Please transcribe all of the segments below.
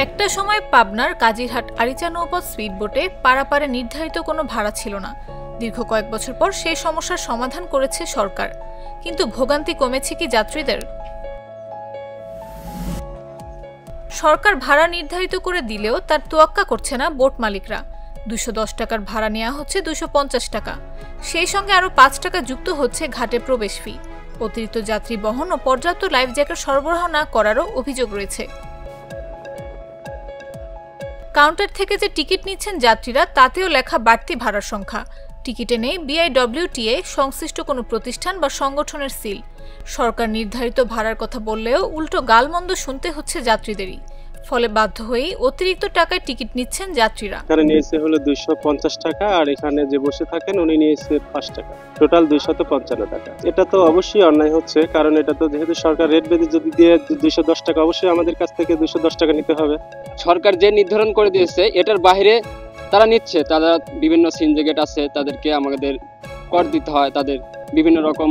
একটা সময় পাবনার কাজিরহাট আরিচা নৌপথ স্পিডবোটে পারাপারে নির্ধারিত কোনো ভাড়া ছিল না। দীর্ঘ কয়েক বছর পর সেই সমস্যার সমাধান করেছে সরকার, কিন্তু ভোগান্তি কমেছে কি যাত্রীদের? সরকার ভাড়া নির্ধারিত করে দিলেও তার তোয়াক্কা করছে না বোট মালিকরা। 210 টাকার ভাড়া নেওয়া হচ্ছে 250 টাকা, সেই সঙ্গে আরও 5 টাকা যুক্ত হচ্ছে ঘাটে প্রবেশ ফি। অতিরিক্ত যাত্রী বহন ও পর্যাপ্ত লাইফ জ্যাকেট সরবরাহ না করারও অভিযোগ রয়েছে। কাউন্টার থেকে যে টিকিট নিচ্ছেন যাত্রীরা, তাতেও লেখা বাড়তি ভাড়ার সংখ্যা। টিকিটে নেই BIWTA সংশ্লিষ্ট কোনো প্রতিষ্ঠান বা সংগঠনের সিল। সরকার নির্ধারিত ভাড়ার কথা বললেও উল্টো গালমন্দ শুনতে হচ্ছে যাত্রীদেরই। ফলে বাধ্য হয়েই অতিরিক্ত টাকায় টিকিট নিচ্ছেন যাত্রীরা। এখানে নিয়েছে হলো 250 টাকা, আর এখানে যে বসে থাকেন উনি নিয়েছে 5 টাকা, টোটাল 255 টাকা। এটা তো অবশ্যই অন্যায় হচ্ছে, কারণ এটা তো যেহেতু সরকার রেট বেঁধে যদি দিয়ে 210 টাকা, অবশ্যই আমাদের কাছ থেকে 210 টাকা নিতে হবে। সরকার যে নির্ধারণ করে দিয়েছে এটার বাইরে তারা নিচ্ছে। তারা বিভিন্ন সিন্ডিকেট আছে, তাদেরকে আমাদের কর দিতে হয়, তাদের বিভিন্ন রকম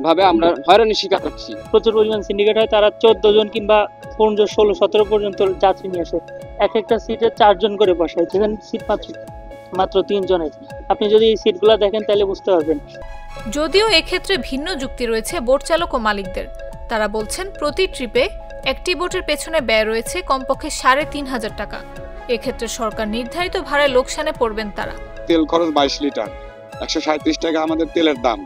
ভাবে আমরা হয়রানির শিকার হচ্ছি। প্রচুর পরিমাণ সিন্ডিকেট হয়, তারা 14 জন কিংবা 15, 16, 17 পর্যন্ত যাত্রী নিয়ে আসে। এক একটা সিটে 4 জন করে বসায়, যেখানে সিট মাত্র 3 জনের। আপনি যদি এই সিটগুলো দেখেন তাহলে বুঝতে পারবেন। যদিও এক্ষেত্রে ভিন্ন যুক্তি রয়েছে বোট চালক ও মালিকদের। তারা বলছেন প্রতি ট্রিপে একটি বোটের পেছনে ব্যয় রয়েছে কমপক্ষে 3500 টাকা। এক্ষেত্রে সরকার নির্ধারিত ভাড়ায় লোকসানে পড়বেন তারা। তেল খরচ 22 লিটার, 137 টাকা আমাদের তেলের দাম।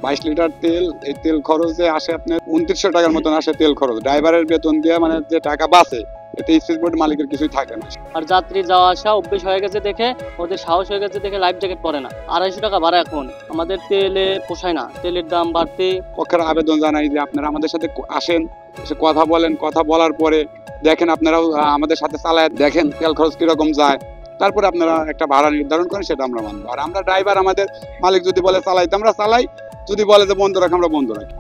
22 লিটার তেল, এই তেল খরচে আসে আপনার 2900 টাকার মতন আসে তেল খরচ। ড্রাইভারের বেতন দিয়ে মানে যে টাকা বাঁচে, এতে স্পিডবোট মালিকের কিছুই থাকে না। আর যাত্রী যাওয়া আসা অভ্যেস হয়ে গেছে দেখে, ওদের সাহস হয়ে গেছে দেখে লাইফ জ্যাকেট পরে না। 250 টাকা ভাড়া এখন আমাদের তেলে পোষায় না, তেলের দাম বাড়তে। পক্ষের আবেদন জানাই যে আপনারা আমাদের সাথে আসেন, এসে কথা বলেন, কথা বলার পরে দেখেন, আপনারাও আমাদের সাথে চালায় দেখেন তেল খরচ কিরকম যায়, তারপরে আপনারা একটা ভাড়া নির্ধারণ করেন, সেটা আমরা মানবো। আর আমরা ড্রাইভার, আমাদের মালিক যদি বলে চালাইতে আমরা চালাই, যদি বলে যে বন্ধ রাখি আমরা বন্ধ রাখি।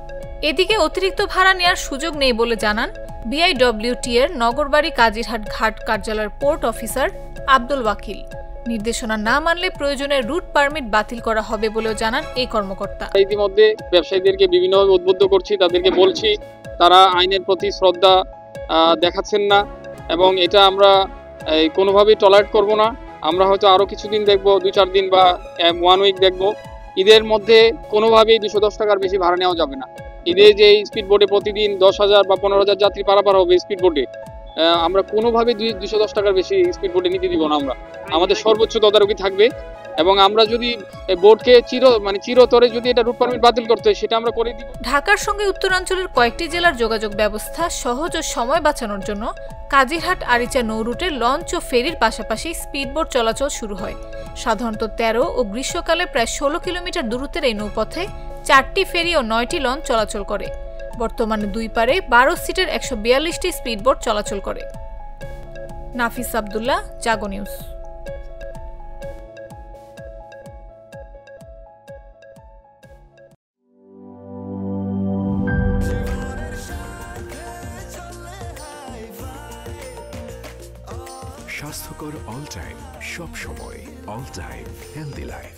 এদিকে অতিরিক্ত ভাড়া নেওয়ার সুযোগ নেই বলে জানান BIWTA এর নগরবাড়ি কাজিরহাট ঘাট কার্যালয়ের পোর্ট অফিসার আব্দুল ওয়াকিল। নির্দেশনা না মানলে প্রয়োজনে রুট পারমিট বাতিল করা হবে বলেও জানান এই কর্মকর্তা। ইতিমধ্যে ব্যবসায়ীদেরকে বিভিন্নভাবে উদ্বুদ্ধ করছি, তাদেরকে বলছি তারা আইনের প্রতি শ্রদ্ধা দেখাচ্ছেন না, এবং এটা আমরা কোনোভাবেই টলারেট করব না। আমরা হয়তো আরও কিছুদিন দেখব, 2-4 দিন বা 1 উইক দেখব। ঈদের মধ্যে কোনোভাবেই 210 টাকার বেশি ভাড়া নেওয়া যাবে না। ঈদে যে স্পিডবোটে প্রতিদিন 10,000 বা 15,000 যাত্রী পারাপার হবে স্পিডবোটে, আমরা কোনোভাবেই 210 টাকার বেশি স্পিডবোটে নিতে দিব না। আমাদের সর্বোচ্চ তদারকি থাকবে, এবং আমরা যদি বোর্ডকে চিরতরে যদি এটা রুট পারমিট বাতিল করতে হয়, সেটা আমরা করে দিব। ঢাকার সঙ্গে উত্তরাঞ্চলের কয়েকটি জেলার যোগাযোগ ব্যবস্থা সহজ ও সময় বাঁচানোর জন্য কাজিরহাট আরিচা নৌ রুটে লঞ্চ ও ফেরির পাশাপাশি স্পিডবোট চলাচল শুরু হয়। সাধারণত 13 ও গ্রীষ্মকালে প্রায় 16 কিলোমিটার দূরত্বের এই নৌপথে 4টি ফেরি ও 9টি লঞ্চ চলাচল করে। বর্তমানে 2 পারে 12 সিটের 142টি স্পিডবোট চলাচল করে। নাফিস আব্দুল্লাহ, জাগো নিউজ। স্বাস্থ্যকর অল টাইম, সব সময় অল টাইম হেলদি লাইফ।